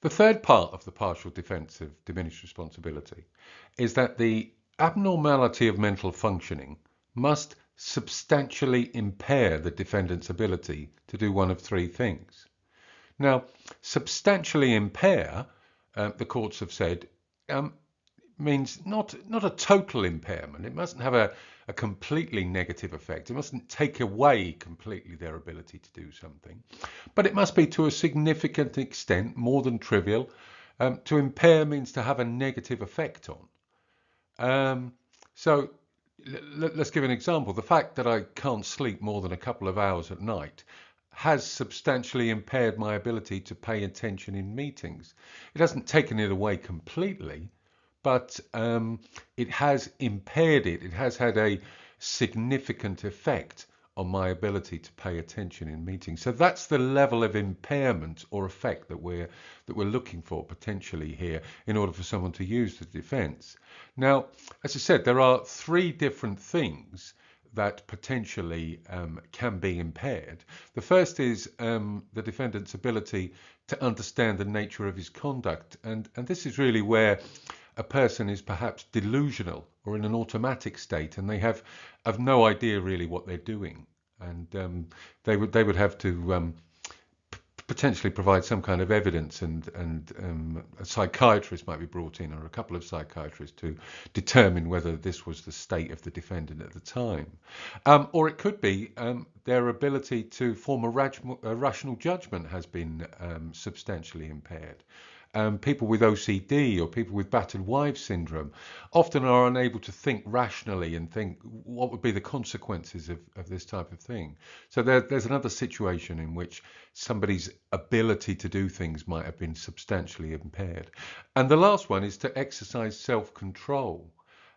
The third part of the partial defence of diminished responsibility is that the abnormality of mental functioning must substantially impair the defendant's ability to do one of three things. Now, substantially impair, the courts have said, means not a total impairment. It mustn't have a completely negative effect. It mustn't take away completely their ability to do something. But it must be to a significant extent more than trivial. To impair means to have a negative effect on. So let's give an example. The fact that I can't sleep more than a couple of hours at night has substantially impaired my ability to pay attention in meetings. It hasn't taken it away completely, but it has impaired it. It has had a significant effect on my ability to pay attention in meetings. So that's the level of impairment or effect that we're looking for potentially here in order for someone to use the defence. Now, as I said, there are three different things that potentially can be impaired. The first is the defendant's ability to understand the nature of his conduct, and this is really where a person is perhaps delusional or in an automatic state, and they have no idea really what they're doing, and they would have to potentially provide some kind of evidence, and a psychiatrist might be brought in, or a couple of psychiatrists, to determine whether this was the state of the defendant at the time. Or it could be their ability to form a rational judgment has been substantially impaired. People with OCD or people with battered wife syndrome often are unable to think rationally and think what would be the consequences of this type of thing. So there's another situation in which somebody's ability to do things might have been substantially impaired. And the last one is to exercise self-control.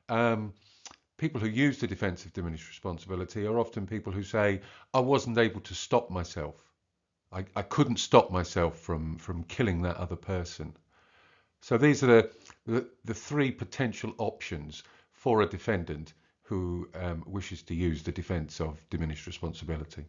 People who use the defence of diminished responsibility are often people who say, I wasn't able to stop myself. I couldn't stop myself from killing that other person. So these are the three potential options for a defendant who wishes to use the defence of diminished responsibility.